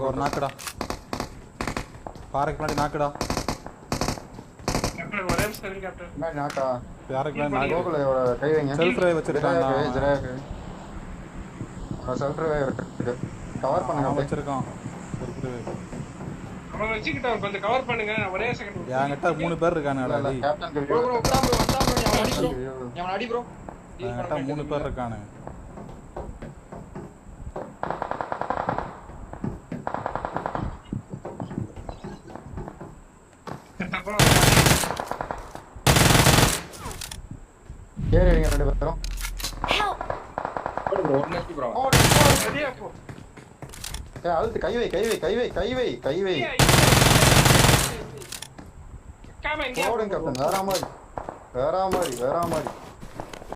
ஒரு நாக்குடா. பாறைக்கு முன்னாடி நாக்குடா. ஒரே நிமிஷம் கேப்டன். நாக்கா யாருக்கு நாக்கு கோகுல கை வைங்க. செல்ஃப் ட்ரைவ் வச்சிருக்காங்க. செல்ஃப் ட்ரைவ் இருக்கு. கவர் பண்ணுங்க வச்சிருக்கான். அவன் வச்சிட்டோம் கொஞ்சம் கவர் பண்ணுங்க. ஒரே செகண்ட். என்கிட்ட 3 பேர் இருக்கானுடா டேய். கேப்டன் ப்ரோ அவன் அடி ப்ரோ. என்கிட்ட 3 பேர் இருக்கானு. ஏறிங்க ரெண்டு பேரும். ப்ரோ ஒரு நிமிஷம் ப்ரோ. ரெடியா போ. அழுத்து கை வை. காம இங்க போடுங்க கேப்டன். வேற மாதிரி